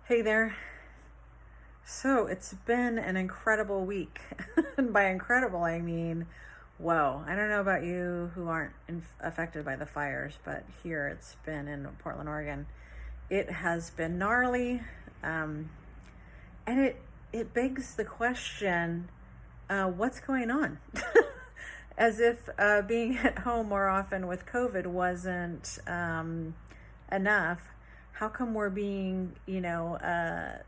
Hey there. So it's been an incredible week. And by incredible, I mean, whoa. I don't know about you who aren't affected by the fires, but here it's been in Portland, Oregon. It has been gnarly. Um, and it begs the question, what's going on? As if being at home more often with COVID wasn't enough. How come we're being,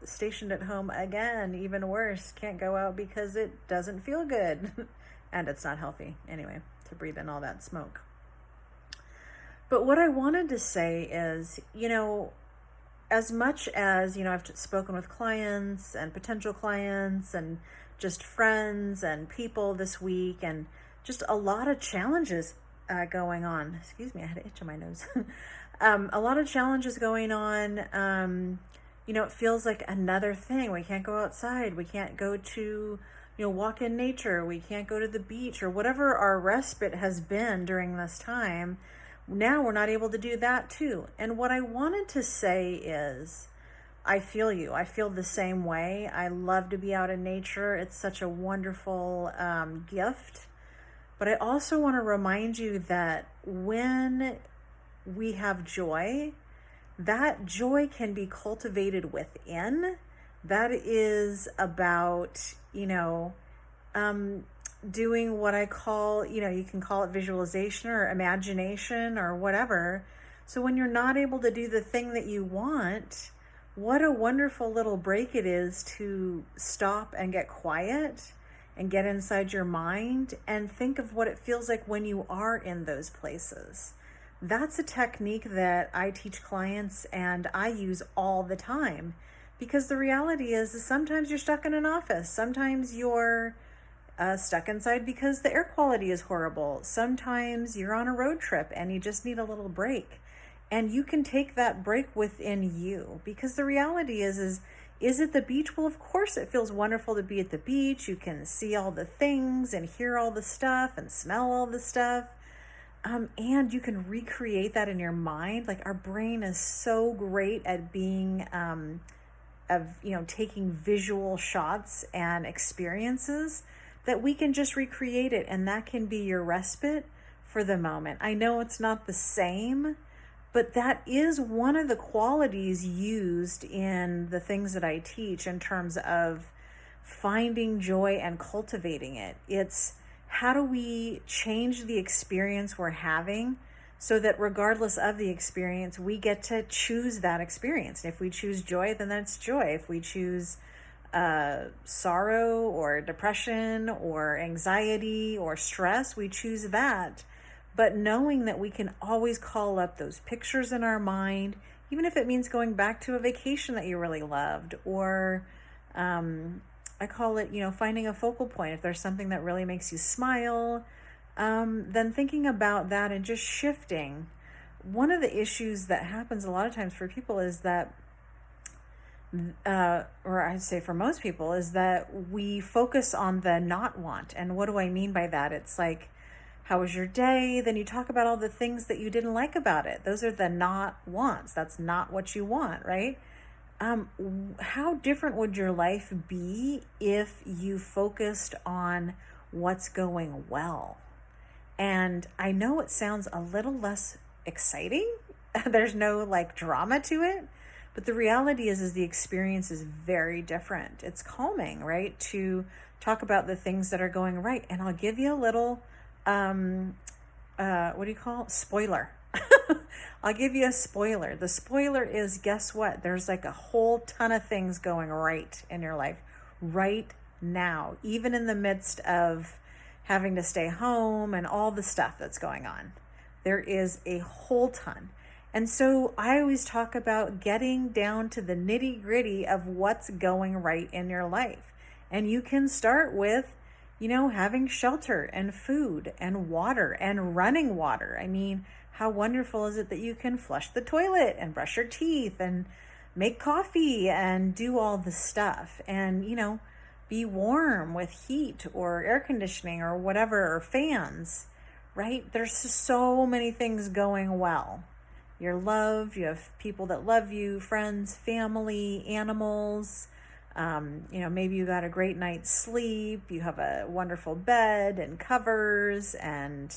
stationed at home again? Even worse, can't go out because it doesn't feel good and it's not healthy anyway to breathe in all that smoke. But what I wanted to say is, as much as, I've spoken with clients and potential clients and just friends and people this week, and just a lot of challenges going on. Excuse me, I had an itch on my nose. A lot of challenges going on. It feels like another thing. We can't go outside. We can't go to, walk in nature. We can't go to the beach or whatever our respite has been during this time. Now we're not able to do that too. And what I wanted to say is, I feel you. I feel the same way. I love to be out in nature. It's such a wonderful gift. But I also want to remind you that when we have joy, that joy can be cultivated within. That is about, doing what I call, you can call it visualization or imagination or whatever. So when you're not able to do the thing that you want, what a wonderful little break it is to stop and get quiet and get inside your mind and think of what it feels like when you are in those places. That's a technique that I teach clients and I use all the time, because the reality is sometimes you're stuck in an office. Sometimes you're stuck inside because the air quality is horrible. Sometimes you're on a road trip and you just need a little break. And you can take that break within you, because the reality is it the beach? Well, of course it feels wonderful to be at the beach. You can see all the things and hear all the stuff and smell all the stuff. And you can recreate that in your mind. Like, our brain is so great at being, taking visual shots and experiences that we can just recreate it. And that can be your respite for the moment. I know it's not the same, but that is one of the qualities used in the things that I teach in terms of finding joy and cultivating it. It's how do we change the experience we're having so that regardless of the experience, we get to choose that experience. And if we choose joy, then that's joy. If we choose sorrow or depression or anxiety or stress, we choose that. But knowing that we can always call up those pictures in our mind, even if it means going back to a vacation that you really loved, or I call it, finding a focal point. If there's something that really makes you smile, then thinking about that and just shifting. One of the issues that happens a lot of times for people is that, or I'd say for most people, is that we focus on the not want. And what do I mean by that? It's like, how was your day? Then you talk about all the things that you didn't like about it. Those are the not wants. That's not what you want, right? How different would your life be if you focused on what's going well? And I know it sounds a little less exciting. There's no drama to it. But the reality is the experience is very different. It's calming, right? To talk about the things that are going right. And I'll give you a little what do you call it? Spoiler. I'll give you a spoiler. The spoiler is, guess what? There's a whole ton of things going right in your life right now, even in the midst of having to stay home and all the stuff that's going on. There is a whole ton. And so I always talk about getting down to the nitty gritty of what's going right in your life. And you can start with having shelter and food and water and running water. I mean, how wonderful is it that you can flush the toilet and brush your teeth and make coffee and do all the stuff and, be warm with heat or air conditioning or whatever, or fans, right? There's so many things going well. you're loved, you have people that love you, friends, family, animals. Maybe you got a great night's sleep, you have a wonderful bed and covers and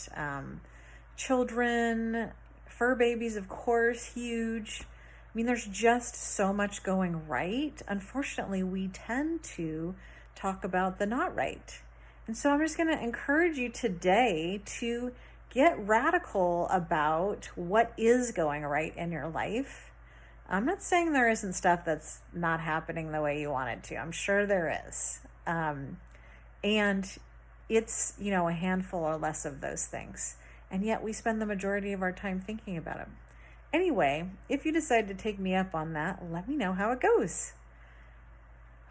children, fur babies, of course, huge. I mean, there's just so much going right. Unfortunately, we tend to talk about the not right. And so I'm just going to encourage you today to get radical about what is going right in your life. I'm not saying there isn't stuff that's not happening the way you want it to. I'm sure there is. And it's, a handful or less of those things. And yet we spend the majority of our time thinking about them. Anyway, if you decide to take me up on that, let me know how it goes.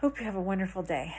Hope you have a wonderful day.